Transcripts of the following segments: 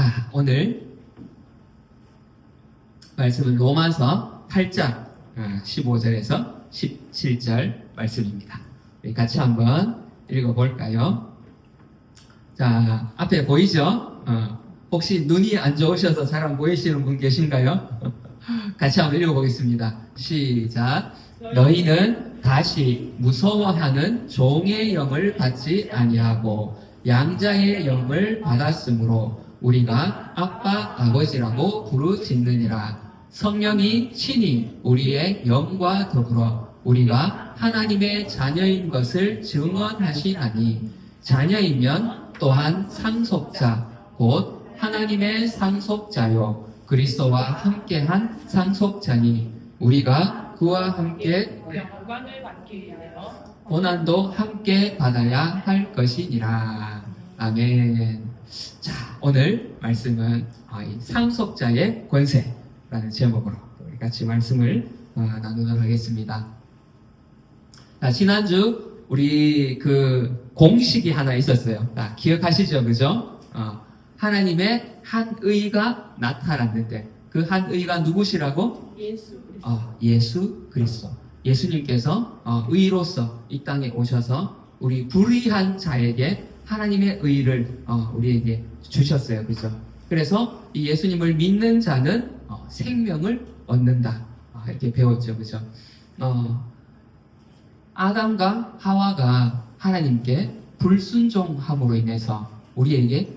자, 오늘 말씀은 로마서 8장 15절에서 17절 말씀입니다. 우리 같이 한번 읽어볼까요? 자, 앞에 보이죠? 혹시 눈이 안 좋으셔서 잘 안 보이시는 분 계신가요? 같이 한번 읽어보겠습니다. 시작. 너희는 다시 무서워하는 종의 영을 받지 아니하고 양자의 영을 받았으므로 우리가 아빠 아버지라고 부르짖느니라. 성령이 친히 우리의 영과 더불어 우리가 하나님의 자녀인 것을 증언하시나니, 자녀이면 또한 상속자 곧 하나님의 상속자요 그리스도와 함께한 상속자니, 우리가 그와 함께 영광을 받기 위하여 고난도 함께 받아야 할 것이니라. 아멘. 자, 오늘 말씀은 이 상속자의 권세라는 제목으로 우리 같이 말씀을 나누도록 하겠습니다. 자, 지난주 우리 그 공식이 하나 있었어요. 기억하시죠? 그죠? 하나님의 한 의가 나타났는데 그 한 의가 누구시라고? 예수 그리스도. 예수 그리스도. 예수님께서 의로서 이 땅에 오셔서 우리 불의한 자에게 하나님의 의를 우리에게 주셨어요. 그죠? 그래서 이 예수님을 믿는 자는 생명을 얻는다. 이렇게 배웠죠. 그죠? 아담과 하와가 하나님께 불순종함으로 인해서 우리에게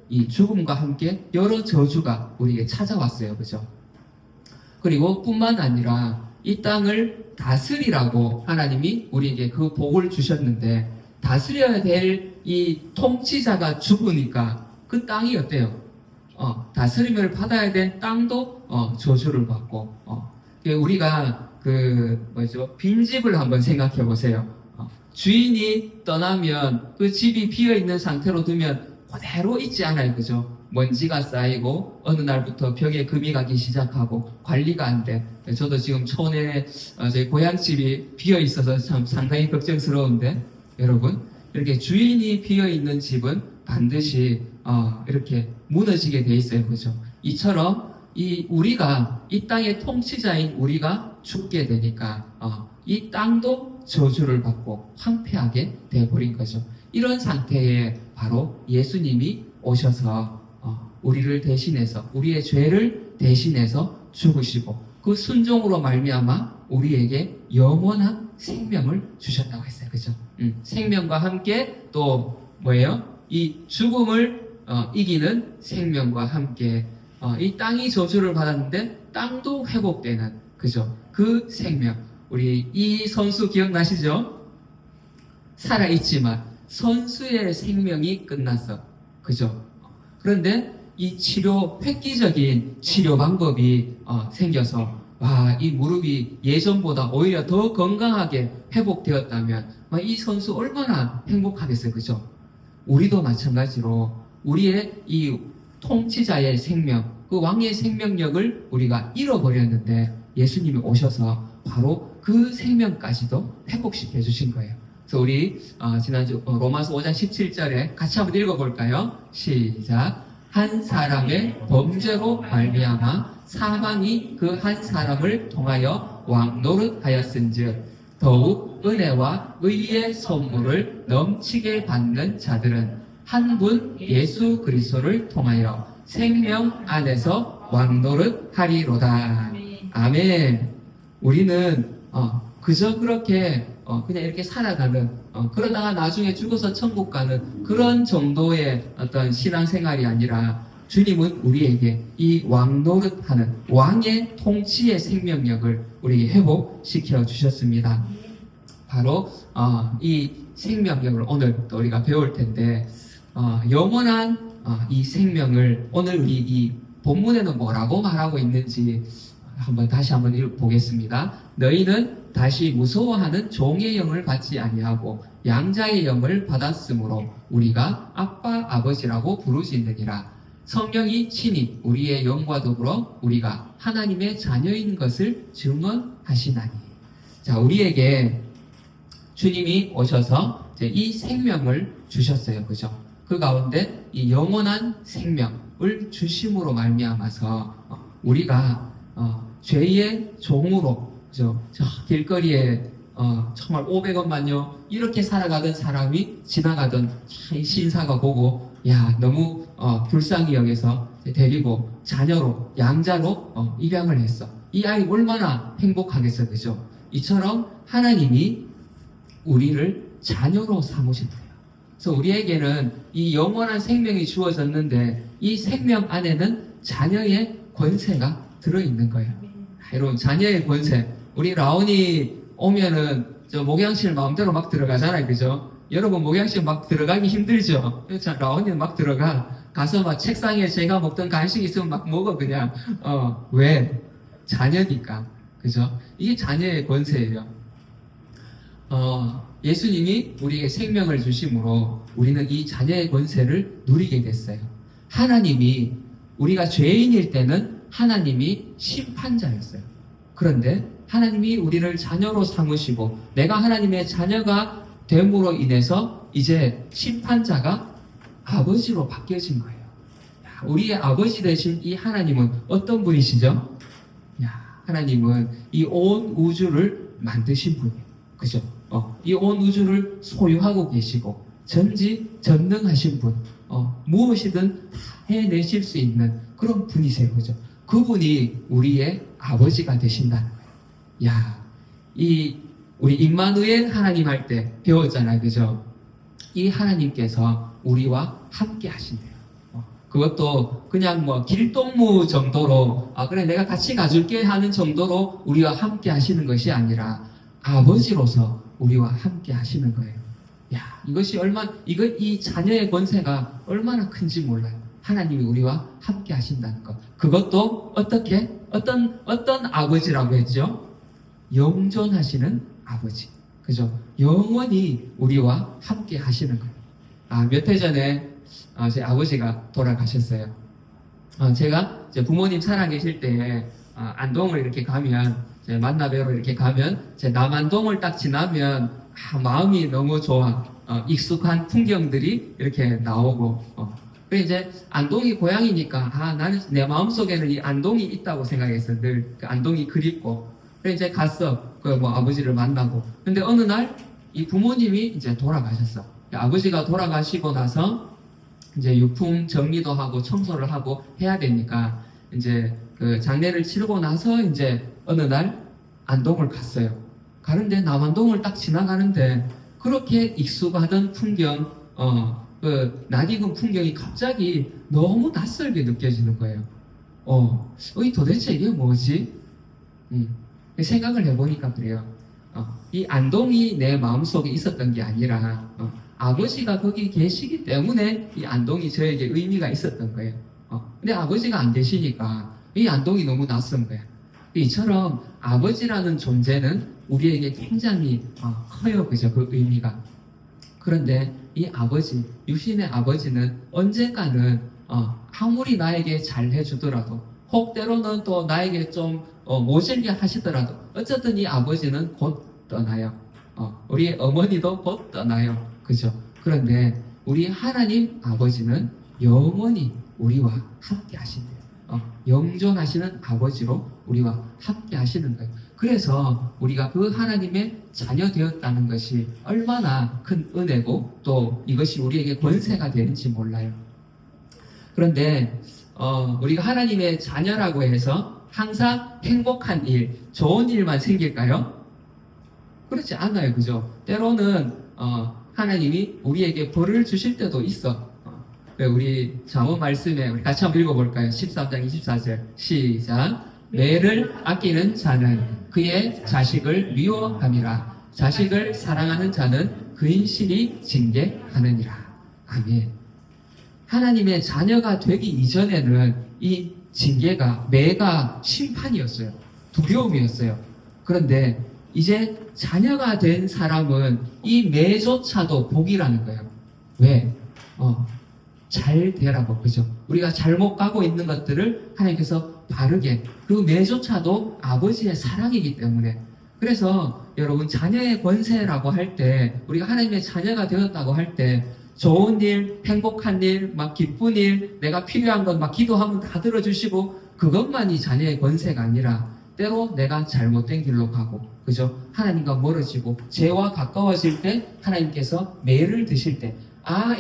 이 죽음과 함께 여러 저주가 우리에게 찾아왔어요. 그죠? 그리고 뿐만 아니라 이 땅을 다스리라고 하나님이 우리에게 그 복을 주셨는데, 다스려야 될 이 통치자가 죽으니까 그 땅이 어때요? 다스림을 받아야 될 땅도 저주를 받고, 우리가 빈집을 한번 생각해 보세요. 주인이 떠나면 그 집이 비어 있는 상태로 두면 그대로 있지 않아요. 그죠? 먼지가 쌓이고 어느 날부터 벽에 금이 가기 시작하고 관리가 안 돼. 저도 지금 촌에 저희 고향집이 비어 있어서 참 상당히 걱정스러운데, 여러분, 이렇게 주인이 비어 있는 집은 반드시 이렇게 무너지게 돼 있어요. 그죠? 이처럼 우리가 이 땅의 통치자인 우리가 죽게 되니까 이 땅도 저주를 받고 황폐하게 되어버린 거죠. 이런 상태에 바로 예수님이 오셔서 우리를 대신해서, 우리의 죄를 대신해서 죽으시고 그 순종으로 말미암아 우리에게 영원한 생명을 주셨다고 했어요. 그죠? 생명과 함께 또 뭐예요? 이 죽음을 이기는 생명과 함께 이 땅이 저주를 받았는데 땅도 회복되는, 그죠? 그 생명. 우리 이 선수 기억나시죠? 살아있지만 선수의 생명이 끝났어. 그죠? 그런데 이 획기적인 치료 방법이 생겨서 이 무릎이 예전보다 오히려 더 건강하게 회복되었다면 이 선수 얼마나 행복하겠어요. 그죠? 우리도 마찬가지로 우리의 이 통치자의 생명, 그 왕의 생명력을 우리가 잃어버렸는데 예수님이 오셔서 바로 그 생명까지도 회복시켜 주신 거예요. 그래서 우리 지난주 로마서 5장 17절에 같이 한번 읽어볼까요? 시작. 한 사람의 범죄로 말미암아 사망이 그 한 사람을 통하여 왕노릇하였은즉 더욱 은혜와 의의 선물을 넘치게 받는 자들은 한 분 예수 그리스도를 통하여 생명 안에서 왕노릇하리로다. 아멘. 우리는 그저 그렇게 그냥 이렇게 살아가는, 그러다가 나중에 죽어서 천국 가는 그런 정도의 어떤 신앙생활이 아니라, 주님은 우리에게 이 왕노릇하는 왕의 통치의 생명력을 우리에게 회복시켜 주셨습니다. 바로 이 생명력을 오늘 또 우리가 배울 텐데, 영원한 이 생명을 오늘 우리 이 본문에는 뭐라고 말하고 있는지 다시 한번 읽어보겠습니다. 너희는 다시 무서워하는 종의 영을 받지 아니하고 양자의 영을 받았으므로 우리가 아빠 아버지라고 부르짖느니라. 성령이 친히 우리의 영과 더불어 우리가 하나님의 자녀인 것을 증언하시나니. 자, 우리에게 주님이 오셔서 이 생명을 주셨어요. 그죠? 그 가운데 이 영원한 생명을 주심으로 말미암아서 우리가 죄의 종으로 저 길거리에 정말 500원만요 이렇게 살아가던 사람이 지나가던 이 신사가 보고 야 너무 불쌍히 여겨서 데리고 자녀로 양자로 입양을 했어. 이 아이 얼마나 행복하겠어, 그죠? 이처럼 하나님이 우리를 자녀로 삼으셨대요. 그래서 우리에게는 이 영원한 생명이 주어졌는데 이 생명 안에는 자녀의 권세가 들어있는 거예요. 여러분, 자녀의 권세. 우리 라온이 오면은 저 목양실 마음대로 막 들어가잖아요, 그죠? 여러분 목양실 막 들어가기 힘들죠? 자, 라온이는 막 들어가. 가서 막 책상에 제가 먹던 간식 있으면 막 먹어, 그냥. 왜? 자녀니까. 그죠? 이게 자녀의 권세예요. 예수님이 우리에게 생명을 주심으로 우리는 이 자녀의 권세를 누리게 됐어요. 하나님이 우리가 죄인일 때는 하나님이 심판자였어요. 그런데 하나님이 우리를 자녀로 삼으시고 내가 하나님의 자녀가 됨으로 인해서 이제 심판자가 아버지로 바뀌어진 거예요. 우리의 아버지 되신 이 하나님은 어떤 분이시죠? 하나님은 이 온 우주를 만드신 분이에요. 그죠? 이 온 우주를 소유하고 계시고 전지전능하신 분, 무엇이든 해내실 수 있는 그런 분이세요. 그죠? 그분이 우리의 아버지가 되신다는 거예요. 우리 임마누엘 하나님 할 때 배웠잖아요. 그죠? 이 하나님께서 우리와 함께 하신대요. 그것도 그냥 뭐 길동무 정도로 그래 내가 같이 가줄게 하는 정도로 우리와 함께 하시는 것이 아니라 아버지로서 우리와 함께 하시는 거예요. 이 자녀의 권세가 얼마나 큰지 몰라요. 하나님이 우리와 함께 하신다는 것. 그것도 어떤 아버지라고 했죠? 영존하시는 아버지. 그죠? 영원히 우리와 함께 하시는 거예요. 몇 해 전에 제 아버지가 돌아가셨어요. 제가 제 부모님 살아계실 때에 안동을 이렇게 가면 만나 뵈러 이렇게 가면 제 남안동을 딱 지나면 마음이 너무 좋아. 익숙한 풍경들이 이렇게 나오고 그래서 이제 안동이 고향이니까 나는 내 마음속에는 이 안동이 있다고 생각했어. 늘 그 안동이 그립고 그래서 이제 갔어. 아버지를 만나고 근데 어느 날 이 부모님이 이제 돌아가셨어. 아버지가 돌아가시고 나서 이제 유품 정리도 하고 청소를 하고 해야 되니까 이제 그 장례를 치르고 나서 이제 어느 날 안동을 갔어요. 가는데 남안동을 딱 지나가는데 그렇게 익숙하던 풍경, 그 낯익은 풍경이 갑자기 너무 낯설게 느껴지는 거예요. 도대체 이게 뭐지? 생각을 해보니까 그래요. 이 안동이 내 마음속에 있었던 게 아니라 아버지가 거기 계시기 때문에 이 안동이 저에게 의미가 있었던 거예요. 근데 아버지가 안 계시니까 이 안동이 너무 낯선 거예요. 이처럼 아버지라는 존재는 우리에게 굉장히 커요. 그죠? 그 의미가. 그런데 이 아버지, 유신의 아버지는 언젠가는 아무리 나에게 잘 해주더라도 혹 때로는 또 나에게 좀 모질게 하시더라도 어쨌든 이 아버지는 곧 떠나요. 우리 어머니도 곧 떠나요. 그죠? 그런데 우리 하나님 아버지는 영원히 우리와 함께 하신대요. 영존하시는 아버지로 우리와 함께 하시는 거예요. 그래서 우리가 그 하나님의 자녀 되었다는 것이 얼마나 큰 은혜고 또 이것이 우리에게 권세가 되는지 몰라요. 그런데 우리가 하나님의 자녀라고 해서 항상 행복한 일, 좋은 일만 생길까요? 그렇지 않아요. 그죠? 때로는 하나님이 우리에게 벌을 주실 때도 있어. 우리 잠언 말씀에 우리 같이 한번 읽어볼까요? 13장 24절 시작. 매를 아끼는 자는 그의 자식을 미워함이라. 자식을 사랑하는 자는 그 인실이 징계하느니라. 아멘. 하나님의 자녀가 되기 이전에는 이 징계가 매가 심판이었어요. 두려움이었어요. 그런데 이제 자녀가 된 사람은 이 매조차도 복이라는 거예요. 왜? 잘 되라고. 그죠? 우리가 잘못 가고 있는 것들을 하나님께서 바르게, 그 매조차도 아버지의 사랑이기 때문에. 그래서 여러분 자녀의 권세라고 할 때, 우리가 하나님의 자녀가 되었다고 할 때 좋은 일, 행복한 일, 막 기쁜 일, 내가 필요한 것 막 기도하면 다 들어주시고 그것만이 자녀의 권세가 아니라 때로 내가 잘못된 길로 가고 그죠? 하나님과 멀어지고 죄와 가까워질 때 하나님께서 매를 드실 때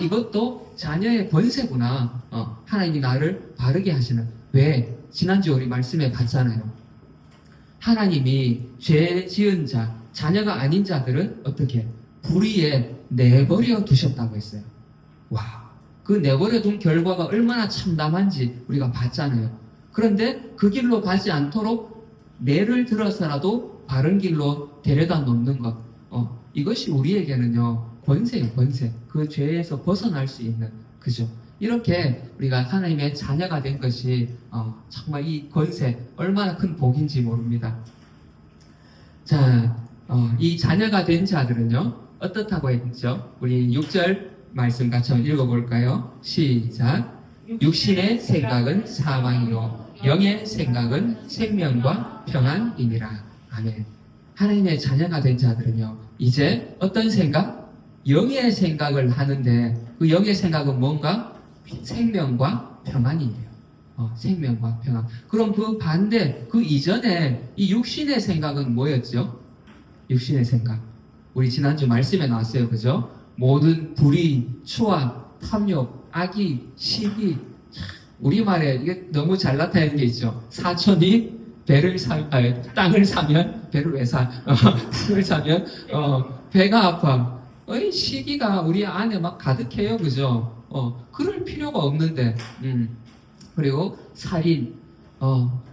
이것도 자녀의 권세구나. 하나님이 나를 바르게 하시는. 왜? 지난주 우리 말씀에 봤잖아요. 하나님이 죄 지은 자, 자녀가 아닌 자들은 어떻게? 불의에 내버려 두셨다고 했어요. 와, 그 내버려 둔 결과가 얼마나 참담한지 우리가 봤잖아요. 그런데 그 길로 가지 않도록 매를 들어서라도 바른 길로 데려다 놓는 것. 이것이 우리에게는요, 권세예요, 권세. 그 죄에서 벗어날 수 있는, 그죠? 이렇게 우리가 하나님의 자녀가 된 것이 정말 이 권세 얼마나 큰 복인지 모릅니다. 자, 이 자녀가 된 자들은요 어떻다고 했죠? 우리 6절 말씀 같이 한번 읽어볼까요? 시작. 육신의 생각은 사망이요 영의 생각은 생명과 평안이니라. 아멘. 하나님의 자녀가 된 자들은요 이제 어떤 생각? 영의 생각을 하는데 그 영의 생각은 뭔가? 생명과 평안이에요. 생명과 평안. 그럼 그 반대, 그 이전에 이 육신의 생각은 뭐였죠? 육신의 생각. 우리 지난주 말씀에 나왔어요. 그죠? 모든 불의, 추악, 탐욕, 악의, 시기. 우리말에 이게 너무 잘 나타내는 게 있죠. 사촌이 땅을 사면 배를 왜 사? 땅을 사면 배가 아파. 시기가 우리 안에 막 가득해요. 그죠? 그럴 필요가 없는데. 그리고 살인.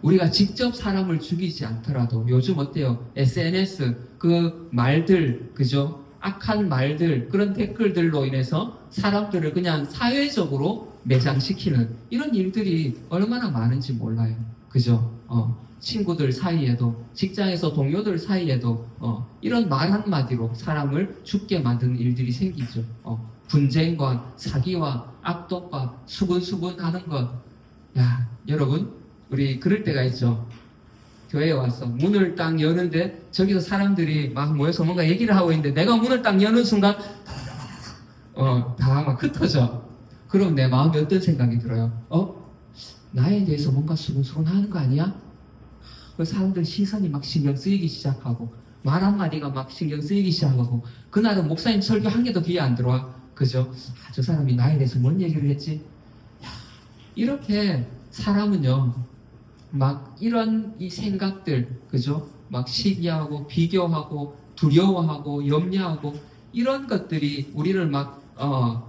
우리가 직접 사람을 죽이지 않더라도 요즘 어때요? SNS 그 말들, 그죠? 악한 말들, 그런 댓글들로 인해서 사람들을 그냥 사회적으로 매장시키는 이런 일들이 얼마나 많은지 몰라요. 그죠? 친구들 사이에도, 직장에서 동료들 사이에도 이런 말 한마디로 사람을 죽게 만드는 일들이 생기죠. 분쟁과 사기와 악독과 수군수군 하는 것. 야, 여러분, 우리 그럴 때가 있죠. 교회에 와서 문을 딱 여는데 저기서 사람들이 막 모여서 뭔가 얘기를 하고 있는데 내가 문을 딱 여는 순간 다 막 흩어져. 그럼 내 마음에 어떤 생각이 들어요? 나에 대해서 뭔가 수근수근 하는 거 아니야? 그 사람들 시선이 막 신경 쓰이기 시작하고 말 한마디가 막 신경 쓰이기 시작하고 그날은 목사님 설교 한 개도 귀에 안 들어와. 그죠? 저 사람이 나에 대해서 뭔 얘기를 했지? 이렇게 사람은요 막 이런 이 생각들, 그죠? 막 시기하고 비교하고 두려워하고 염려하고 이런 것들이 우리를 막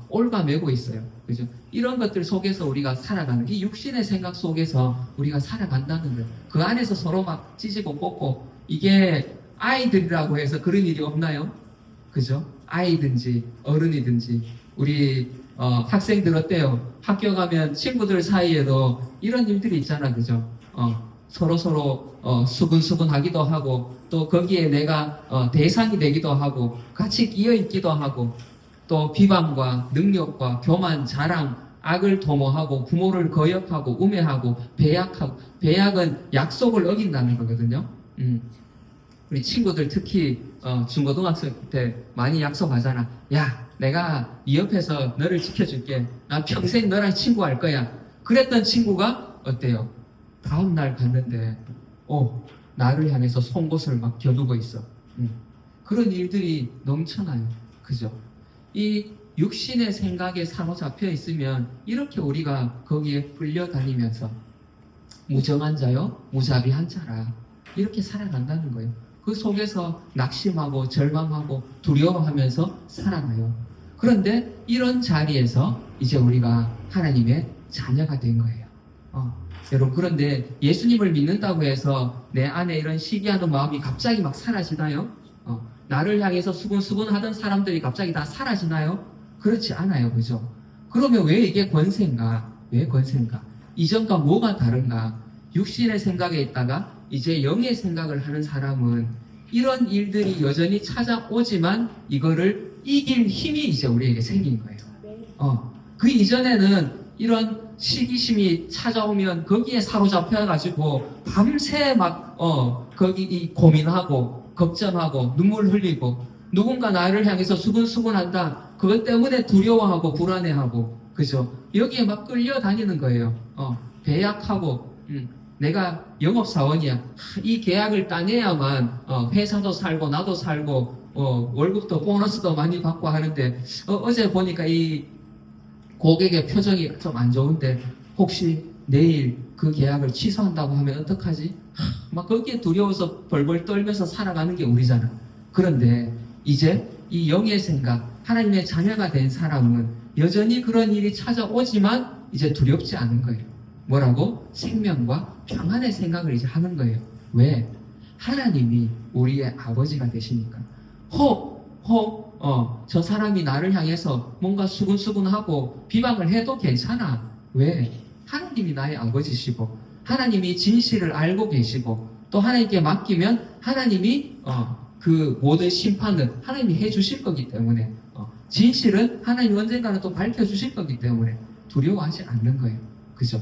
올가매고 있어요. 그죠? 이런 것들 속에서 우리가 살아가는 이 육신의 생각 속에서 우리가 살아간다는 거예요. 그 안에서 서로 막 찢고 뽑고 이게 아이들이라고 해서 그런 일이 없나요? 그죠? 아이든지 어른이든지 우리 학생들 어때요? 학교 가면 친구들 사이에도 이런 일들이 있잖아. 그죠? 서로 수근수근 하기도 하고 또 거기에 내가 대상이 되기도 하고 같이 끼어 있기도 하고 또 비방과 능력과 교만, 자랑, 악을 도모하고 부모를 거역하고 우매하고 배약하고 배약은 약속을 어긴다는 거거든요. 우리 친구들 특히 중고등학생 때 많이 약속하잖아. 야, 내가 네 옆에서 너를 지켜줄게. 나 평생 너랑 친구할 거야. 그랬던 친구가 어때요? 다음날 갔는데 나를 향해서 송곳을 막 겨누고 있어. 그런 일들이 넘쳐나요. 그죠? 이 육신의 생각에 사로잡혀 있으면 이렇게 우리가 거기에 끌려다니면서 무정한 자요 무자비한 자라 이렇게 살아간다는 거예요. 그 속에서 낙심하고 절망하고 두려워하면서 살아가요. 그런데 이런 자리에서 이제 우리가 하나님의 자녀가 된 거예요. 여러분, 그런데 예수님을 믿는다고 해서 내 안에 이런 시기하는 마음이 갑자기 막 사라지나요? 나를 향해서 수근수근 하던 사람들이 갑자기 다 사라지나요? 그렇지 않아요. 그죠? 그러면 왜 이게 권세인가? 왜 권세인가? 이전과 뭐가 다른가? 육신의 생각에 있다가 이제 영의 생각을 하는 사람은 이런 일들이 여전히 찾아오지만 이거를 이길 힘이 이제 우리에게 생긴 거예요. 그 이전에는 이런 시기심이 찾아오면 거기에 사로잡혀가지고 밤새 막 거기 고민하고 걱정하고 눈물 흘리고 누군가 나를 향해서 수근수근한다. 그것 때문에 두려워하고 불안해하고, 그죠? 여기에 막 끌려다니는 거예요. 배약하고, 내가 영업사원이야. 이 계약을 따내야만 회사도 살고 나도 살고 월급도 보너스도 많이 받고 하는데 어제 보니까 이 고객의 표정이 좀 안 좋은데 혹시 내일 그 계약을 취소한다고 하면 어떡하지? 막 거기에 두려워서 벌벌 떨면서 살아가는 게 우리잖아. 그런데 이제 이 영의 생각, 하나님의 자녀가 된 사람은 여전히 그런 일이 찾아오지만 이제 두렵지 않은 거예요. 뭐라고? 생명과 평안의 생각을 이제 하는 거예요. 왜? 하나님이 우리의 아버지가 되시니까. 저 사람이 나를 향해서 뭔가 수근수근하고 비방을 해도 괜찮아. 왜? 하나님이 나의 아버지시고, 하나님이 진실을 알고 계시고, 또 하나님께 맡기면 하나님이 그 모든 심판은 하나님이 해주실 거기 때문에, 진실은 하나님이 언젠가는 또 밝혀주실 거기 때문에 두려워하지 않는 거예요. 그죠?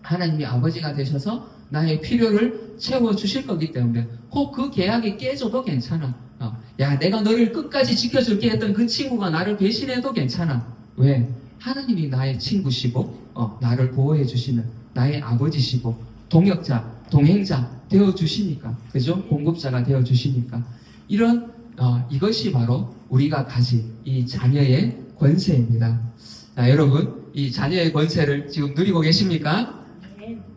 하나님이 아버지가 되셔서 나의 필요를 채워주실 거기 때문에 혹 그 계약이 깨져도 괜찮아. 야, 내가 너를 끝까지 지켜줄게 했던 그 친구가 나를 배신해도 괜찮아. 왜? 하나님이 나의 친구시고 나를 보호해 주시는 나의 아버지시고 동역자, 동행자 되어주시니까, 그죠? 공급자가 되어주시니까 이런 이것이 바로 우리가 가진 이 자녀의 권세입니다. 자, 여러분, 이 자녀의 권세를 지금 누리고 계십니까?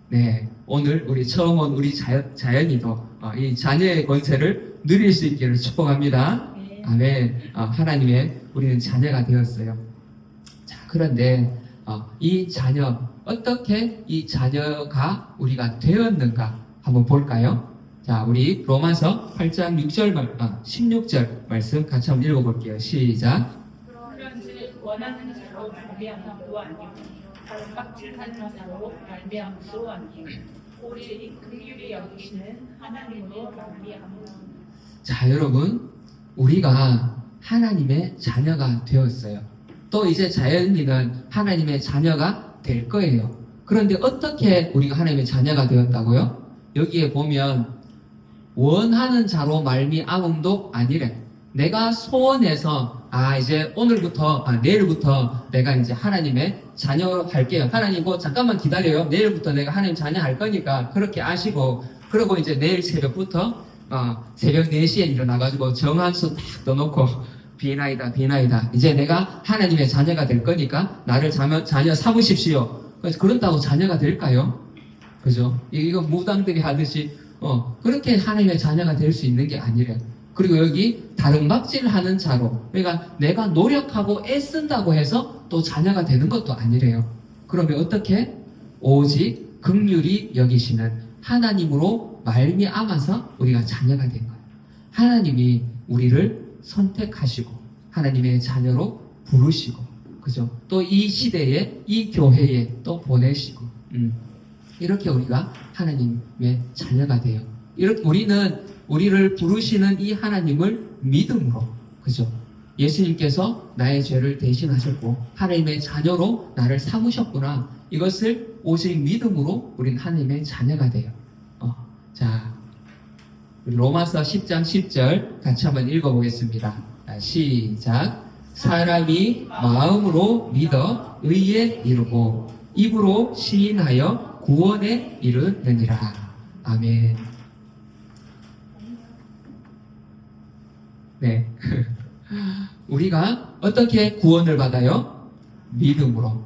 네, 오늘 우리 처음 온 우리 자연이도 이 자녀의 권세를 누릴 수 있기를 축복합니다. 아멘. 하나님의 우리는 자녀가 되었어요. 자, 그런데 이 자녀, 어떻게 이 자녀가 우리가 되었는가 한번 볼까요? 자, 우리 로마서 8장 16절 말씀 같이 한번 읽어볼게요. 시작. 그런즉 원하는 자로 말미암음도 아니요 다른 깍질한 자로 말미암음도 아니요 오직 긍휼히 여기시는 하나님으로 말미암음. 자, 여러분, 우리가 하나님의 자녀가 되었어요. 또 이제 자연이는 하나님의 자녀가 될 거예요. 그런데 어떻게 우리가 하나님의 자녀가 되었다고요? 여기에 보면 원하는 자로 말미암음도 아니래. 내가 소원해서 이제 오늘부터 내일부터 내가 이제 하나님의 자녀 할게요. 하나님 잠깐만 기다려요. 내일부터 내가 하나님 자녀 할 거니까 그렇게 아시고, 그리고 이제 내일 새벽부터 새벽 4시에 일어나가지고 정한수 딱 떠놓고 비나이다 이제 내가 하나님의 자녀가 될 거니까 나를 자녀 삼으십시오. 그래서 그런다고 자녀가 될까요? 그죠? 이거 무당들이 하듯이 그렇게 하나님의 자녀가 될 수 있는 게 아니래. 그리고 여기 다른 막질하는 자로, 그러니까 내가 노력하고 애쓴다고 해서 또 자녀가 되는 것도 아니래요. 그러면 어떻게? 오직 긍휼히 여기시는 하나님으로 말미암아서 우리가 자녀가 된 거예요. 하나님이 우리를 선택하시고 하나님의 자녀로 부르시고, 그죠? 또 이 시대에 이 교회에 또 보내시고, 이렇게 우리가 하나님의 자녀가 돼요. 이렇게 우리를 부르시는 이 하나님을 믿음으로, 그죠? 예수님께서 나의 죄를 대신하셨고 하나님의 자녀로 나를 삼으셨구나. 이것을 오직 믿음으로 우리는 하나님의 자녀가 돼요. 자, 로마서 10장 10절 같이 한번 읽어보겠습니다. 시작. 사람이 마음으로 믿어 의에 이르고 입으로 시인하여 구원에 이르느니라. 아멘. 네. 우리가 어떻게 구원을 받아요? 믿음으로.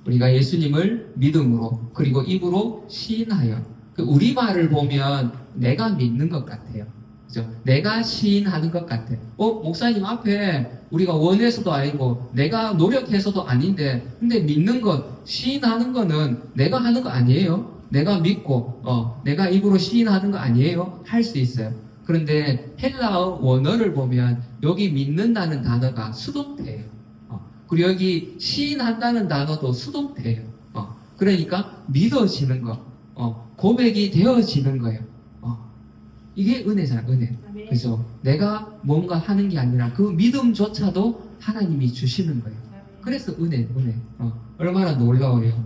우리가 예수님을 믿음으로, 그리고 입으로 시인하여. 우리말을 보면 내가 믿는 것 같아요. 그죠? 내가 시인하는 것 같아. 목사님 앞에 우리가 원해서도 아니고 내가 노력해서도 아닌데, 근데 믿는 것, 시인하는 거는 내가 하는 거 아니에요. 내가 믿고 내가 입으로 시인하는 거 아니에요. 할 수 있어요. 그런데 헬라어 원어를 보면 여기 믿는다는 단어가 수동태예요. 그리고 여기 시인한다는 단어도 수동태예요. 그러니까 믿어지는 거, 고백이 되어지는 거예요. 이게 은혜잖아, 은혜. 그래서 내가 뭔가 하는 게 아니라 그 믿음조차도 하나님이 주시는 거예요. 그래서 은혜. 얼마나 놀라워요.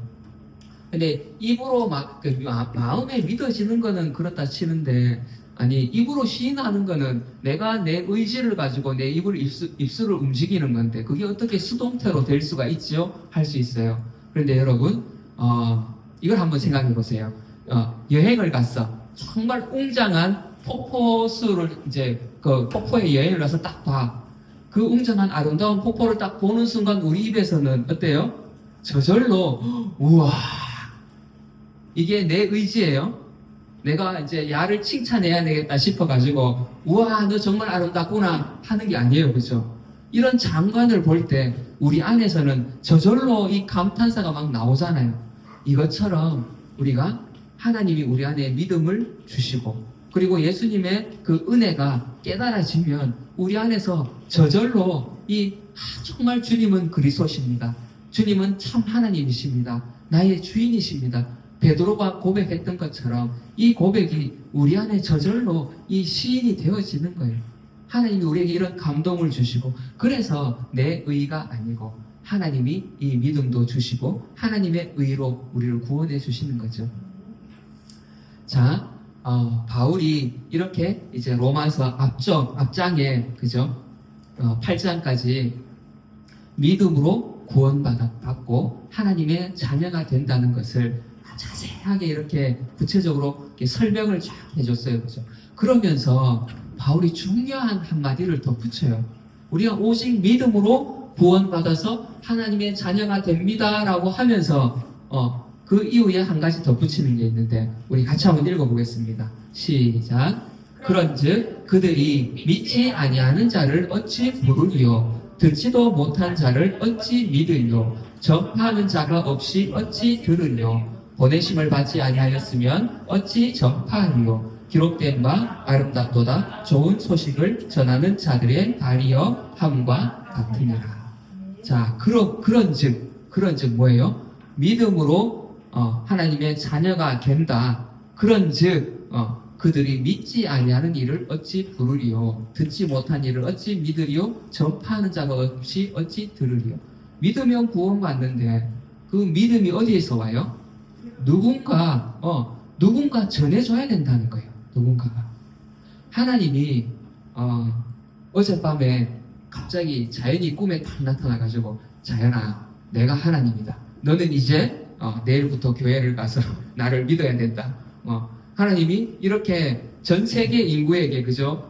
근데 입으로 마음에 믿어지는 거는 그렇다 치는데, 아니, 입으로 시인하는 거는 내가 내 의지를 가지고 내 입술을 움직이는 건데, 그게 어떻게 수동태로 될 수가 있죠? 할 수 있어요. 그런데 여러분, 이걸 한번 생각해 보세요. 여행을 갔어. 정말 웅장한 폭포수를 이제 그 폭포에 여행을 가서 딱 봐. 그 웅장한 아름다운 폭포를 딱 보는 순간 우리 입에서는 어때요? 저절로 우와, 이게 내 의지예요. 내가 이제 야를 칭찬해야 되겠다 싶어가지고 우와, 너 정말 아름답구나 하는 게 아니에요. 그죠? 이런 장관을 볼 때 우리 안에서는 저절로 이 감탄사가 막 나오잖아요. 이것처럼 우리가 하나님이 우리 안에 믿음을 주시고, 그리고 예수님의 그 은혜가 깨달아지면 우리 안에서 저절로 정말 주님은 그리스도십니다. 주님은 참 하나님이십니다. 나의 주인이십니다. 베드로가 고백했던 것처럼 이 고백이 우리 안에 저절로 이 시인이 되어지는 거예요. 하나님이 우리에게 이런 감동을 주시고, 그래서 내 의가 아니고 하나님이 이 믿음도 주시고 하나님의 의로 우리를 구원해 주시는 거죠. 자, 바울이 이렇게 이제 로마서 앞장에, 그죠? 8장까지 믿음으로 구원받고 하나님의 자녀가 된다는 것을 자세하게 이렇게 구체적으로 이렇게 설명을 쫙 해줬어요. 그죠? 그러면서 바울이 중요한 한마디를 더 붙여요. 우리가 오직 믿음으로 구원받아서 하나님의 자녀가 됩니다라고 하면서 그 이후에 한 가지 더 붙이는 게 있는데, 우리 같이 한번 읽어보겠습니다. 시작. 그런즉 그들이 믿지 아니하는 자를 어찌 부르리요? 듣지도 못한 자를 어찌 믿으리요? 전파하는 자가 없이 어찌 들으리요? 보내심을 받지 아니하였으면 어찌 전파하리요? 기록된 바 아름답도다 좋은 소식을 전하는 자들의 발이여 함과 같으니라. 자, 그런즉 뭐예요? 믿음으로 하나님의 자녀가 된다. 그런즉 그들이 믿지 아니하는 일을 어찌 부르리요? 듣지 못한 일을 어찌 믿으리요? 전파하는 자가 없이 어찌 들으리요? 믿으면 구원받는데 그 믿음이 어디에서 와요? 누군가 전해줘야 된다는 거예요. 누군가가. 하나님이 어젯밤에 갑자기 자연이 꿈에 딱 나타나가지고, 자연아, 내가 하나님이다. 너는 이제 내일부터 교회를 가서 나를 믿어야 된다. 하나님이 이렇게 전 세계 인구에게, 그죠?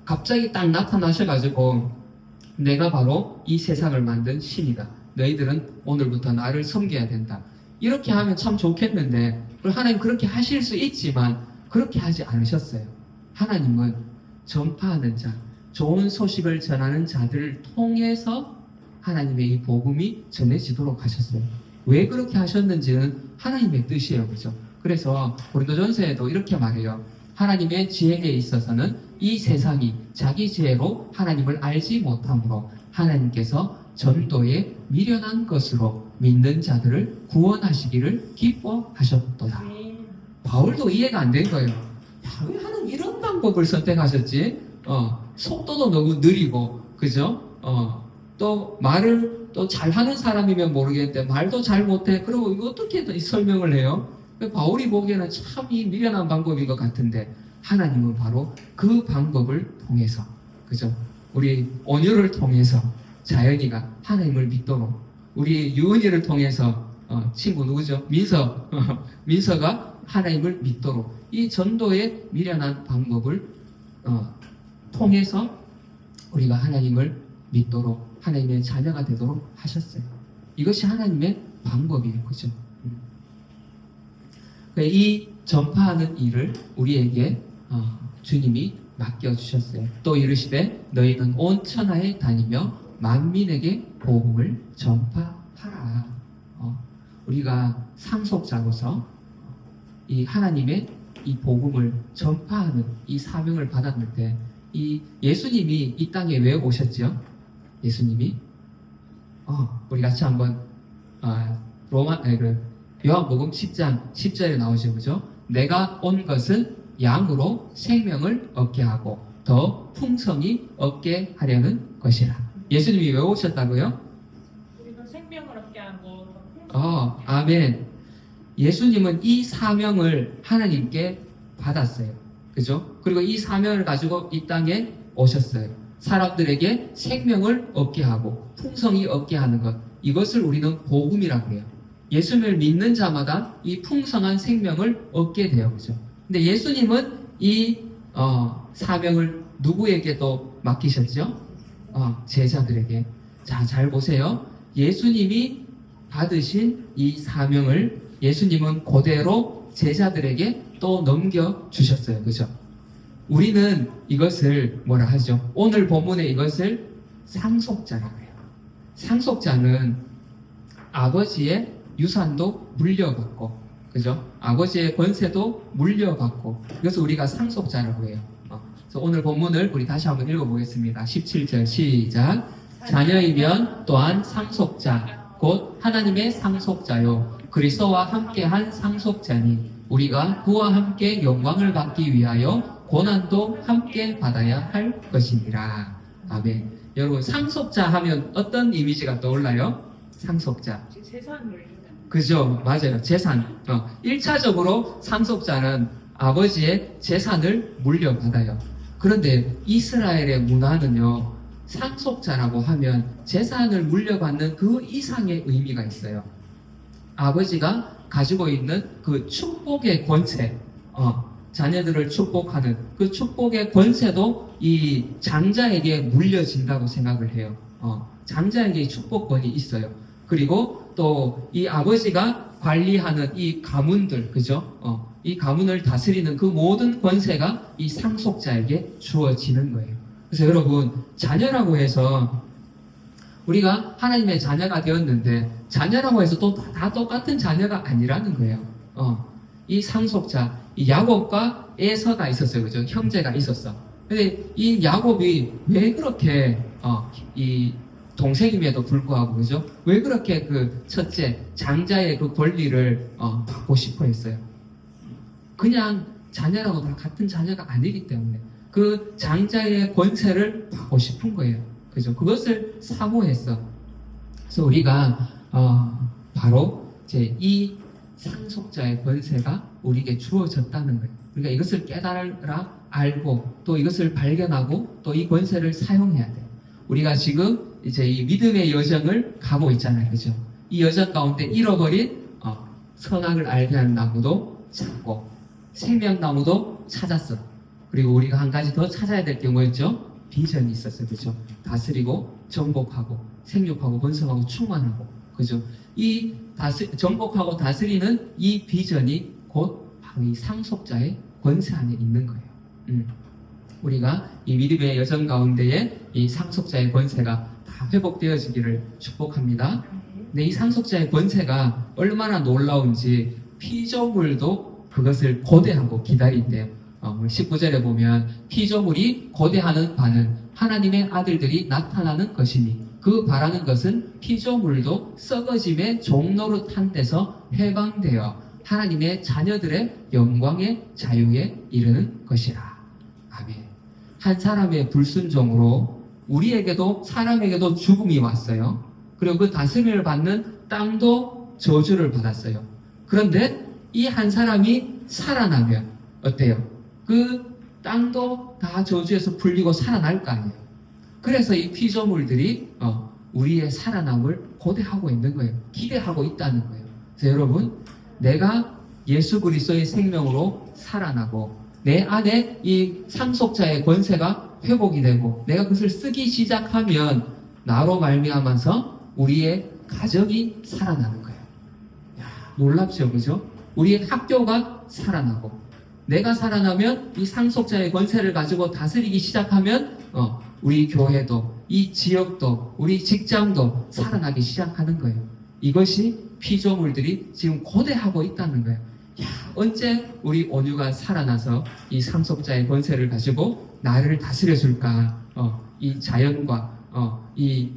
갑자기 딱 나타나셔가지고 내가 바로 이 세상을 만든 신이다. 너희들은 오늘부터 나를 섬겨야 된다. 이렇게 하면 참 좋겠는데, 하나님 그렇게 하실 수 있지만 그렇게 하지 않으셨어요. 하나님은 전파하는 자, 좋은 소식을 전하는 자들을 통해서 하나님의 이 복음이 전해지도록 하셨어요. 왜 그렇게 하셨는지는 하나님의 뜻이에요. 그죠? 그래서 고린도전서에도 이렇게 말해요. 하나님의 지혜에 있어서는 이 세상이 자기 지혜로 하나님을 알지 못하므로 하나님께서 전도에 미련한 것으로 믿는 자들을 구원하시기를 기뻐하셨도다. 바울도 이해가 안 된 거예요. 야, 왜 하나님 이런 방법을 선택하셨지? 속도도 너무 느리고, 그죠? 또 말을 또 잘하는 사람이면 모르겠는데 말도 잘 못해. 그리고 이거 어떻게 설명을 해요? 바울이 보기에는 참 이 미련한 방법인 것 같은데, 하나님은 바로 그 방법을 통해서, 그죠? 우리 온유를 통해서 자연이가 하나님을 믿도록, 우리 유은이를 통해서 친구 누구죠? 민서가 하나님을 믿도록, 이 전도의 미련한 방법을 통해서 우리가 하나님을 믿도록, 하나님의 자녀가 되도록 하셨어요. 이것이 하나님의 방법이에요. 그죠? 이 전파하는 일을 우리에게 주님이 맡겨주셨어요. 또 이르시되 너희는 온 천하에 다니며 만민에게 복음을 전파하라. 우리가 상속자로서 이 하나님의 이 복음을 전파하는 이 사명을 받았는데, 이 예수님이 이 땅에 왜 오셨죠? 예수님이 우리 같이 한번 요한복음 10장 10절에 나오죠. 그죠? 내가 온 것은 양으로 생명을 얻게 하고 더 풍성히 얻게 하려는 것이라. 예수님이 왜 오셨다고요? 우리가 생명을 얻게 하고 아멘. 예수님은 이 사명을 하나님께 받았어요. 그죠? 그리고 이 사명을 가지고 이 땅에 오셨어요. 사람들에게 생명을 얻게 하고 풍성히 얻게 하는 것. 이것을 우리는 복음이라고 해요. 예수님을 믿는 자마다 이 풍성한 생명을 얻게 돼요. 그죠? 근데 예수님은 이 사명을 누구에게 또 맡기셨죠? 제자들에게. 자, 잘 보세요. 예수님이 받으신 이 사명을 예수님은 그대로 제자들에게 또 넘겨주셨어요. 그죠? 우리는 이것을 뭐라 하죠? 오늘 본문에 이것을 상속자라고 해요. 상속자는 아버지의 유산도 물려받고, 그죠? 아버지의 권세도 물려받고, 그래서 우리가 상속자라고 해요. 그래서 오늘 본문을 우리 다시 한번 읽어보겠습니다. 17절 시작. 자녀이면 또한 상속자, 곧 하나님의 상속자요. 그리스도와 함께한 상속자니 우리가 그와 함께 영광을 받기 위하여 고난도 함께 받아야 할 것이니라. 아멘. 여러분, 상속자 하면 어떤 이미지가 떠올라요? 상속자. 재산을 그죠? 맞아요. 재산. 1차적으로 상속자는 아버지의 재산을 물려받아요. 그런데 이스라엘의 문화는요, 상속자라고 하면 재산을 물려받는 그 이상의 의미가 있어요. 아버지가 가지고 있는 그 축복의 권세, 자녀들을 축복하는 그 축복의 권세도 이 장자에게 물려진다고 생각을 해요. 장자에게 축복권이 있어요. 그리고 또 이 아버지가 관리하는 이 가문들, 그죠? 이 가문을 다스리는 그 모든 권세가 이 상속자에게 주어지는 거예요. 그래서 여러분, 자녀라고 해서 우리가 하나님의 자녀가 되었는데 자녀라고 해서 또 다 똑같은 자녀가 아니라는 거예요. 이 상속자, 이 야곱과 에서가 있었어요. 그죠? 형제가 있었어. 근데 이 야곱이 왜 그렇게 이 동생임에도 불구하고, 그죠? 왜 그렇게 그 첫째 장자의 그 권리를 받고 싶어 했어요? 그냥 자녀라고 다 같은 자녀가 아니기 때문에 그 장자의 권세를 받고 싶은 거예요. 그죠? 그것을 사모했어. 그래서 우리가 바로 이제 이 상속자의 권세가 우리에게 주어졌다는 거예요. 우리가 이것을 깨달아 알고 또 이것을 발견하고 또 이 권세를 사용해야 돼요. 우리가 지금 이제 이 믿음의 여정을 가고 있잖아요. 그죠? 이 여정 가운데 잃어버린 선악을 알게 하는 나무도 찾고 생명나무도 찾았어. 그리고 우리가 한 가지 더 찾아야 될 게 뭐였죠? 비전이 있었어요. 그죠? 다스리고 정복하고 생육하고 번성하고 충만하고, 그죠? 이 정복하고 다스리는 이 비전이 곧 바로 이 상속자의 권세 안에 있는 거예요. 우리가 이 믿음의 여정 가운데에 이 상속자의 권세가 다 회복되어지기를 축복합니다. 근데 이 상속자의 권세가 얼마나 놀라운지 피조물도 그것을 고대하고 기다린대요. 19절에 보면 피조물이 고대하는 바는 하나님의 아들들이 나타나는 것이니 그 바라는 것은 피조물도 썩어짐의 종노릇한 데서 해방되어 하나님의 자녀들의 영광의 자유에 이르는 것이라. 아멘. 한 사람의 불순종으로 우리에게도 사람에게도 죽음이 왔어요. 그리고 그 다스림을 받는 땅도 저주를 받았어요. 그런데 이 한 사람이 살아나면 어때요? 그 땅도 다 저주에서 풀리고 살아날 거 아니에요. 그래서 이 피조물들이 우리의 살아남을 고대하고 있는 거예요. 기대하고 있다는 거예요. 그래서 여러분, 내가 예수 그리스도의 생명으로 살아나고 내 안에 이 상속자의 권세가 회복이 되고 내가 그것을 쓰기 시작하면 나로 말미암아서 우리의 가정이 살아나는 거예요. 야, 놀랍죠, 그죠? 우리의 학교가 살아나고 내가 살아나면 이 상속자의 권세를 가지고 다스리기 시작하면 우리 교회도 이 지역도 우리 직장도 살아나기 시작하는 거예요. 이것이 피조물들이 지금 고대하고 있다는 거예요. 야, 언제 우리 온유가 살아나서 이 상속자의 권세를 가지고 나를 다스려 줄까? 이 자연과 이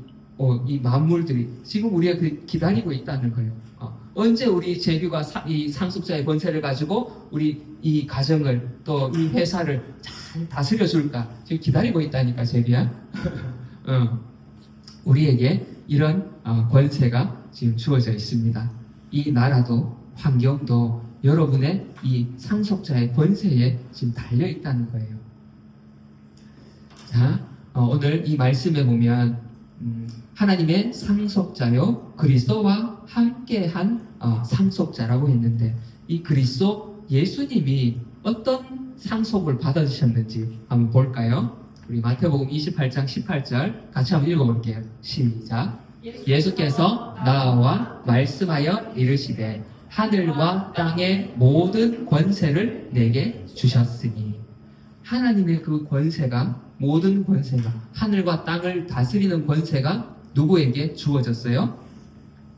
만물들이 지금 우리가 기다리고 있다는 거예요. 언제 우리 재규가 이 상속자의 권세를 가지고 우리 이 가정을 또 이 회사를 잘 다스려 줄까? 지금 기다리고 있다니까, 재규야. 우리에게 이런 권세가 지금 주어져 있습니다. 이 나라도 환경도 여러분의 이 상속자의 권세에 지금 달려 있다는 거예요. 자, 오늘 이 말씀에 보면 하나님의 상속자요 그리스도와 함께한 상속자라고 했는데 이 그리스도 예수님이 어떤 상속을 받으셨는지 한번 볼까요? 우리 마태복음 28장 18절 같이 한번 읽어볼게요. 시작. 예수께서 나와 말씀하여 이르시되 하늘과 땅의 모든 권세를 내게 주셨으니 하나님의 그 권세가 모든 권세가 하늘과 땅을 다스리는 권세가 누구에게 주어졌어요?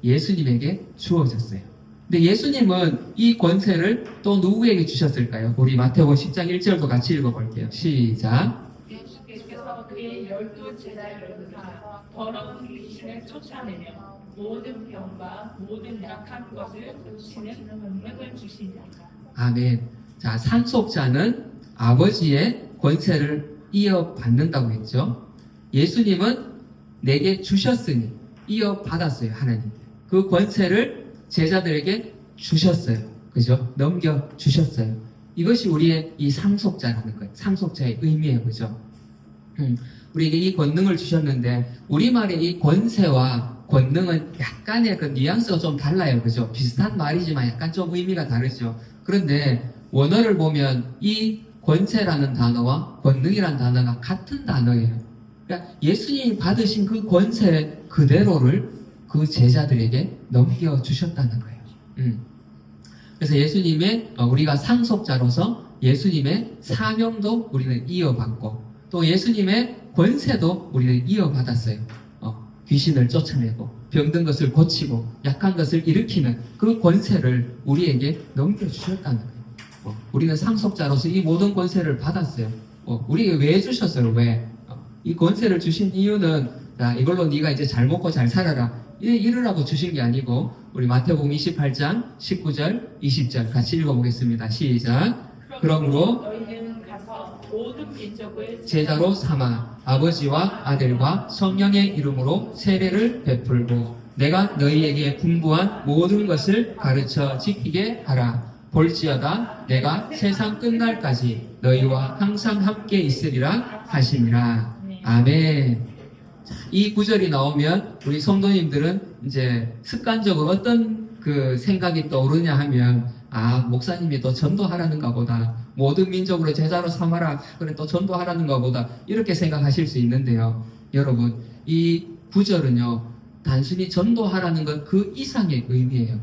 예수님에게 주어졌어요. 근데 예수님은 이 권세를 또 누구에게 주셨을까요? 우리 마태복음 10장 1절도 같이 읽어볼게요. 시작. 예수께서 그의 12 제자를 부르사 더러운 귀신을 쫓아내며 모든 병과 모든 약한 것을 고치는 능력을 주시니라. 아멘. 자, 상속자는 아버지의 권세를 이어받는다고 했죠. 예수님은 내게 주셨으니 이어받았어요. 하나님. 그 권세를 제자들에게 주셨어요. 그죠? 넘겨주셨어요. 이것이 우리의 이 상속자라는 거예요. 상속자의 의미예요. 그죠? 우리에게 이 권능을 주셨는데 우리말의 이 권세와 권능은 약간의 그 뉘앙스가 좀 달라요. 그죠? 비슷한 말이지만 약간 좀 의미가 다르죠. 그런데 원어를 보면 이 권세라는 단어와 권능이라는 단어가 같은 단어예요. 그러니까 예수님이 받으신 그 권세 그대로를 그 제자들에게 넘겨주셨다는 거예요. 그래서 예수님의 우리가 상속자로서 예수님의 사명도 우리는 이어받고 또 예수님의 권세도 우리는 이어받았어요. 귀신을 쫓아내고 병든 것을 고치고 약한 것을 일으키는 그 권세를 우리에게 넘겨주셨다는 거예요. 우리는 상속자로서 이 모든 권세를 받았어요. 우리에게 왜 주셨어요? 왜? 이 권세를 주신 이유는 자, 이걸로 네가 이제 잘 먹고 잘 살아라 이러라고 주신 게 아니고 우리 마태복음 28장 19절 20절 같이 읽어보겠습니다. 시작. 그러므로 너희는 가서 모든 민족을 제자로 삼아 아버지와 아들과 성령의 이름으로 세례를 베풀고 내가 너희에게 분부한 모든 것을 가르쳐 지키게 하라. 볼지어다 내가 세상 끝날까지 너희와 항상 함께 있으리라 하시니라. 아멘. 이 구절이 나오면 우리 성도님들은 이제 습관적으로 어떤 그 생각이 떠오르냐 하면 목사님이 또 전도하라는가 보다. 모든 민족으로 제자로 삼아라. 그래 또 전도하라는가 보다. 이렇게 생각하실 수 있는데요. 여러분, 이 구절은요. 단순히 전도하라는 것 그 이상의 의미예요.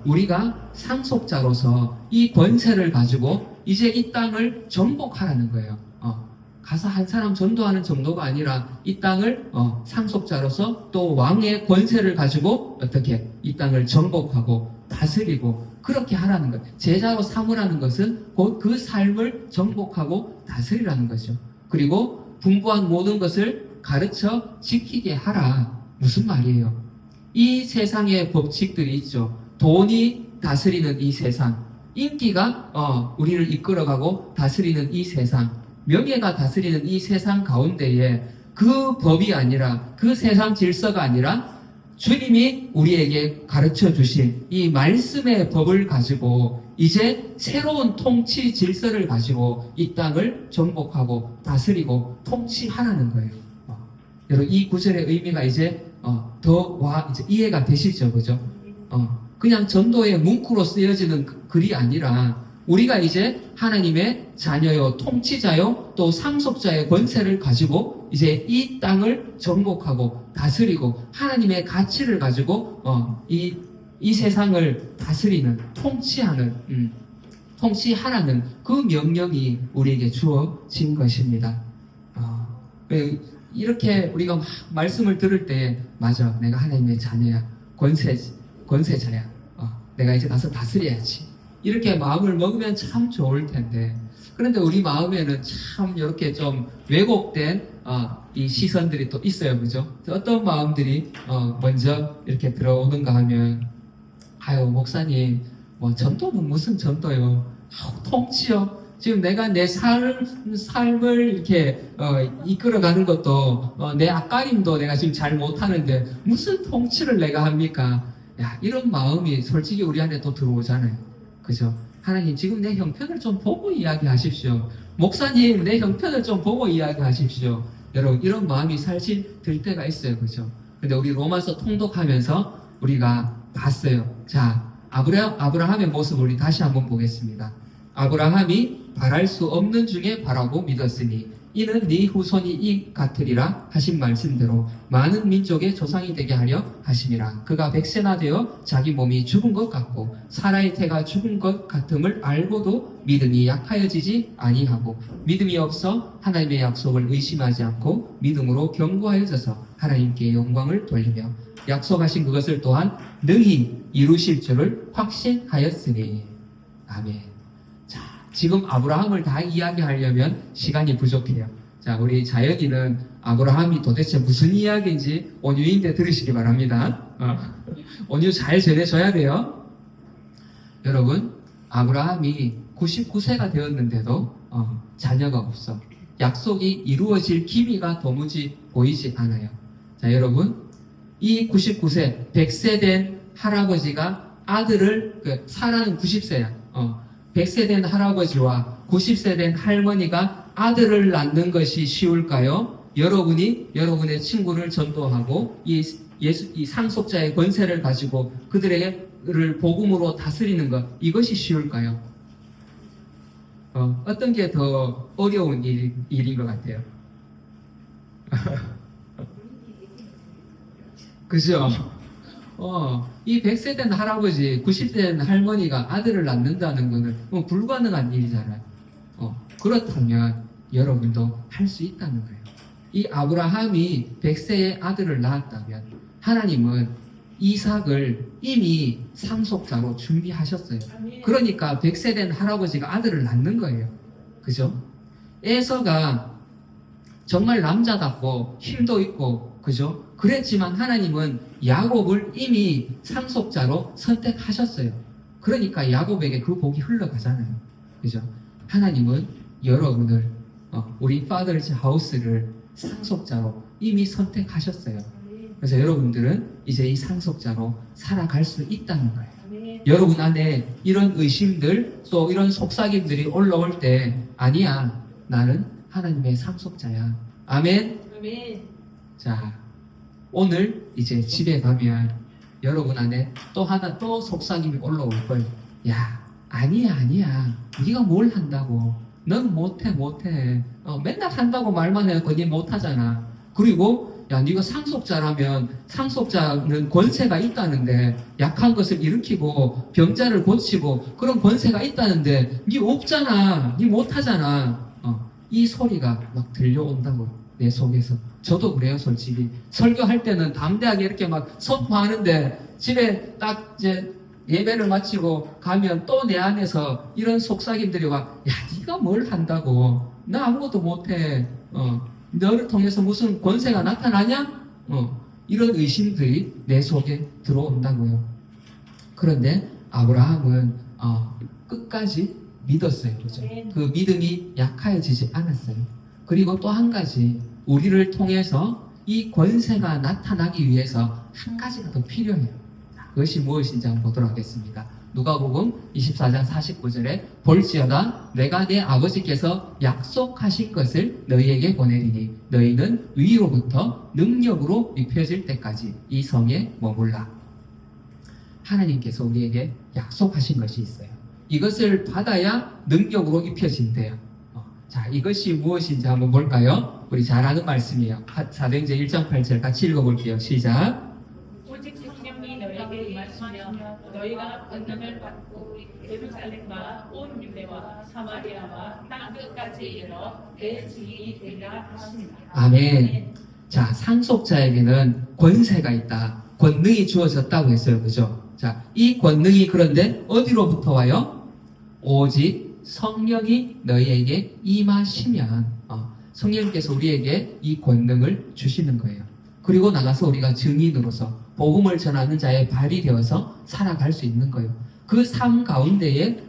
우리가 상속자로서 이 권세를 가지고 이제 이 땅을 정복하라는 거예요. 가서 한 사람 전도하는 정도가 아니라 이 땅을 상속자로서 또 왕의 권세를 가지고 어떻게 이 땅을 정복하고 다스리고 그렇게 하라는 거예요. 제자로 삼으라는 것은 곧 그 삶을 정복하고 다스리라는 거죠. 그리고 분부한 모든 것을 가르쳐 지키게 하라. 무슨 말이에요? 이 세상의 법칙들이 있죠. 돈이 다스리는 이 세상, 인기가 우리를 이끌어가고 다스리는 이 세상, 명예가 다스리는 이 세상 가운데에 그 법이 아니라 그 세상 질서가 아니라 주님이 우리에게 가르쳐 주신 이 말씀의 법을 가지고 이제 새로운 통치 질서를 가지고 이 땅을 정복하고 다스리고 통치하라는 거예요. 여러분 이 구절의 의미가 이제 이제 이해가 되시죠, 그죠? 그냥 전도의 문구로 쓰여지는 글이 아니라 우리가 이제 하나님의 자녀요, 통치자요, 또 상속자의 권세를 가지고 이제 이 땅을 정복하고 다스리고 하나님의 가치를 가지고 이 세상을 다스리는, 통치하라는 그 명령이 우리에게 주어진 것입니다. 이렇게 우리가 막 말씀을 들을 때 맞아, 내가 하나님의 자녀야, 권세자야, 내가 이제 가서 다스려야지. 이렇게 마음을 먹으면 참 좋을 텐데 그런데 우리 마음에는 참 이렇게 좀 왜곡된 이 시선들이 또 있어요, 그죠? 어떤 마음들이 먼저 이렇게 들어오는가 하면 아유 목사님 뭐 전도는 무슨 전도요? 통치요? 지금 내가 내 삶을 이렇게 이끌어가는 것도 내 앞가림도 내가 지금 잘 못하는데 무슨 통치를 내가 합니까? 야, 이런 마음이 솔직히 우리 안에 또 들어오잖아요. 그죠? 하나님 지금 내 형편을 좀 보고 이야기하십시오. 목사님 내 형편을 좀 보고 이야기하십시오. 여러분 이런 마음이 사실 들 때가 있어요. 그죠? 근데 우리 로마서 통독하면서 우리가 봤어요. 자, 아브라함의 모습을 우리 다시 한번 보겠습니다. 아브라함이 바랄 수 없는 중에 바라고 믿었으니 이는 네 후손이 이 같으리라 하신 말씀대로 많은 민족의 조상이 되게 하려 하심이라. 그가 백세나 되어 자기 몸이 죽은 것 같고 사라의 태가 죽은 것 같음을 알고도 믿음이 약하여지지 아니하고 믿음이 없어 하나님의 약속을 의심하지 않고 믿음으로 견고하여져서 하나님께 영광을 돌리며 약속하신 그것을 또한 능히 이루실 줄을 확신하였으니. 아멘. 자, 지금 아브라함을 다 이야기하려면 시간이 부족해요. 자, 우리 자연이는 아브라함이 도대체 무슨 이야기인지 온유인데 들으시기 바랍니다. 온유 잘 전해줘야 돼요. 여러분, 아브라함이 99세가 되었는데도 자녀가 없어. 약속이 이루어질 기미가 도무지 보이지 않아요. 자, 여러분, 이 99세, 100세 된 할아버지가 아들을, 사라는 90세야. 100세 된 할아버지와 90세 된 할머니가 아들을 낳는 것이 쉬울까요? 여러분이 여러분의 친구를 전도하고 이 상속자의 권세를 가지고 그들을 복음으로 다스리는 것, 이것이 쉬울까요? 어떤 게 더 어려운 일인 것 같아요? 그죠? 이 100세 된 할아버지, 90세 된 할머니가 아들을 낳는다는 것은 불가능한 일이잖아요. 그렇다면 여러분도 할 수 있다는 거예요. 이 아브라함이 100세의 아들을 낳았다면 하나님은 이삭을 이미 상속자로 준비하셨어요. 그러니까 100세 된 할아버지가 아들을 낳는 거예요. 그죠? 에서가 정말 남자답고 힘도 있고, 그죠? 그랬지만 하나님은 야곱을 이미 상속자로 선택하셨어요. 그러니까 야곱에게 그 복이 흘러가잖아요. 그죠? 하나님은 여러분을, 우리 파더즈 하우스를 상속자로 이미 선택하셨어요. 그래서 여러분들은 이제 이 상속자로 살아갈 수 있다는 거예요. 여러분 안에 이런 의심들, 또 이런 속삭임들이 올라올 때, 아니야, 나는 하나님의 상속자야. 아멘? 자, 오늘 이제 집에 가면 여러분 안에 또 하나 또 속삭임이 올라올 거예요. 야, 아니야. 네가 뭘 한다고. 넌 못해. 맨날 한다고 말만 해놓고 네 못하잖아. 그리고 야, 네가 상속자라면 상속자는 권세가 있다는데, 약한 것을 일으키고 병자를 고치고 그런 권세가 있다는데 네 없잖아. 네 못하잖아. 이 소리가 막 들려온다고, 내 속에서. 저도 그래요, 솔직히. 설교할 때는 담대하게 이렇게 막 선포하는데 집에 딱 이제 예배를 마치고 가면 또 내 안에서 이런 속삭임들이 와. 야, 네가 뭘 한다고. 나 아무것도 못해. 너를 통해서 무슨 권세가 나타나냐? 이런 의심들이 내 속에 들어온다고요. 그런데 아브라함은 끝까지 믿었어요. 그죠? 그 믿음이 약해지지 않았어요. 그리고 또 한 가지, 우리를 통해서 이 권세가 나타나기 위해서 한 가지가 더 필요해요. 그것이 무엇인지 한번 보도록 하겠습니다. 누가복음 24장 49절에 볼지어다 내가 내 아버지께서 약속하신 것을 너희에게 보내리니 너희는 위로부터 능력으로 입혀질 때까지 이 성에 머물라. 하나님께서 우리에게 약속하신 것이 있어요. 이것을 받아야 능력으로 입혀진대요. 자, 이것이 무엇인지 한번 볼까요? 우리 잘 아는 말씀이에요. 사도행전 1장 8절 같이 읽어볼게요. 시작. 오직 성령이 너희에게 임하시며 너희가 권능을 받고 예루살렘과 온 유대와 사마리아와 땅 끝까지 이르러 내 증인이 되리라 하십니다. 아멘. 자, 상속자에게는 권세가 있다. 권능이 주어졌다고 했어요. 그죠? 자, 이 권능이 그런데 어디로부터 와요? 오직 성령이 너희에게 임하시면, 성령께서 우리에게 이 권능을 주시는 거예요. 그리고 나가서 우리가 증인으로서 복음을 전하는 자의 발이 되어서 살아갈 수 있는 거예요. 그 삶 가운데에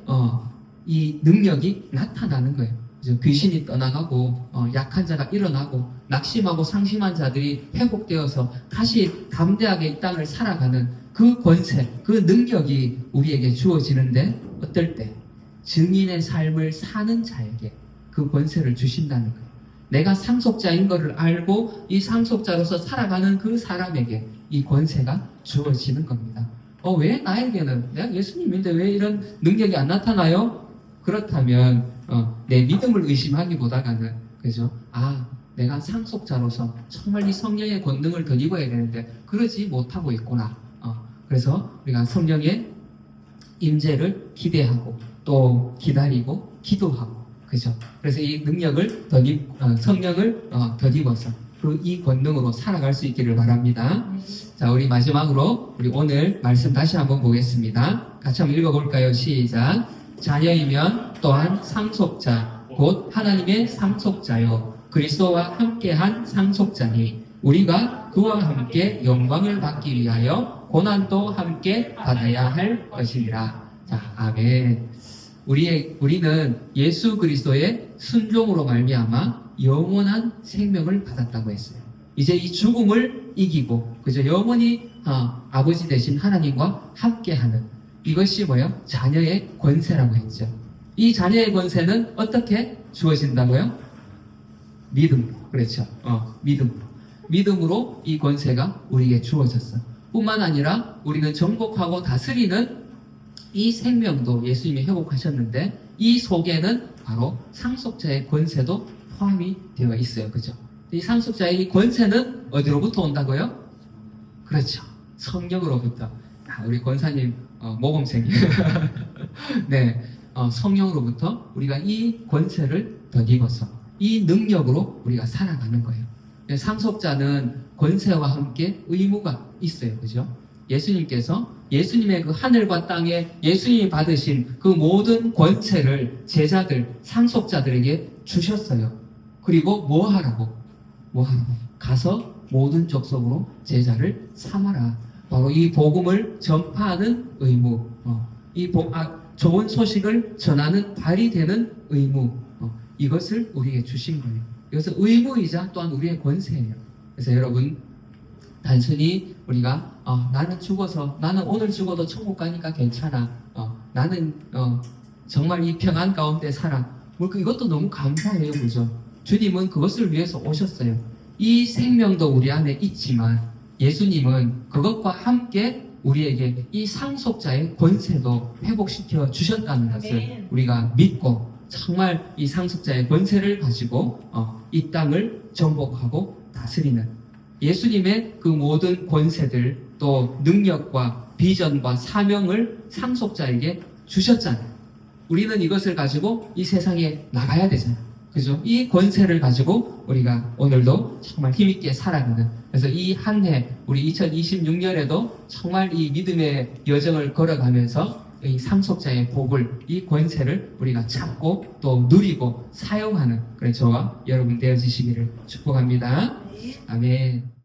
이 능력이 나타나는 거예요. 그래서 귀신이 떠나가고 약한 자가 일어나고 낙심하고 상심한 자들이 회복되어서 다시 담대하게 이 땅을 살아가는 그 권세, 그 능력이 우리에게 주어지는데 어떨 때 증인의 삶을 사는 자에게 그 권세를 주신다는 거예요. 내가 상속자인 것을 알고 이 상속자로서 살아가는 그 사람에게 이 권세가 주어지는 겁니다. 왜 나에게는 내가 예수님인데 왜 이런 능력이 안 나타나요? 그렇다면 내 믿음을 의심하기보다는 그죠? 내가 상속자로서 정말 이 성령의 권능을 더 입어야 되는데 그러지 못하고 있구나. 그래서 우리가 성령의 임재를 기대하고 또 기다리고 기도하고 그죠? 그래서 이 능력을 성령을 덧입어서 이 권능으로 살아갈 수 있기를 바랍니다. 자, 우리 마지막으로 우리 오늘 말씀 다시 한번 보겠습니다. 같이 한번 읽어볼까요? 시작. 자녀이면 또한 상속자 곧 하나님의 상속자요 그리스도와 함께한 상속자니 우리가 그와 함께 영광을 받기 위하여 고난도 함께 받아야 할 것이니라. 자, 아멘. 우리는 예수 그리스도의 순종으로 말미암아 영원한 생명을 받았다고 했어요. 이제 이 죽음을 이기고 그저 영원히 아버지 되신 하나님과 함께하는 이것이 뭐예요? 자녀의 권세라고 했죠. 이 자녀의 권세는 어떻게 주어진다고요? 믿음으로. 그렇죠. 믿음으로 이 권세가 우리에게 주어졌어. 뿐만 아니라 우리는 정복하고 다스리는 이 생명도 예수님이 회복하셨는데 이 속에는 바로 상속자의 권세도 포함이 되어 있어요. 그죠? 이 상속자의 이 권세는 어디로부터 온다고요? 그렇죠. 성령으로부터. 우리 권사님 모범생이에요. 네, 성령으로부터 우리가 이 권세를 덧입어서 이 능력으로 우리가 살아가는 거예요. 상속자는 권세와 함께 의무가 있어요. 그죠? 예수님께서 예수님의 그 하늘과 땅에 예수님이 받으신 그 모든 권세를 제자들, 상속자들에게 주셨어요. 그리고 뭐 하라고? 가서 모든 족속으로 제자를 삼아라. 바로 이 복음을 전파하는 의무, 좋은 소식을 전하는 발이 되는 의무, 이것을 우리에게 주신 거예요. 이것은 의무이자 또한 우리의 권세예요. 그래서 여러분, 단순히 우리가 나는 오늘 죽어도 천국 가니까 괜찮아. 나는 정말 이 평안 가운데 살아. 이것도 너무 감사해요. 그죠? 주님은 그것을 위해서 오셨어요. 이 생명도 우리 안에 있지만 예수님은 그것과 함께 우리에게 이 상속자의 권세도 회복시켜 주셨다는 것을 우리가 믿고 정말 이 상속자의 권세를 가지고 이 땅을 정복하고 다스리는 예수님의 그 모든 권세들 또 능력과 비전과 사명을 상속자에게 주셨잖아요. 우리는 이것을 가지고 이 세상에 나가야 되잖아요. 그죠? 이 권세를 가지고 우리가 오늘도 정말 힘있게 살아가는 그래서 이 한 해 우리 2026년에도 정말 이 믿음의 여정을 걸어가면서 이 상속자의 복을 이 권세를 우리가 찾고 또 누리고 사용하는 그런 저와 여러분 되어지시기를 축복합니다. 아멘.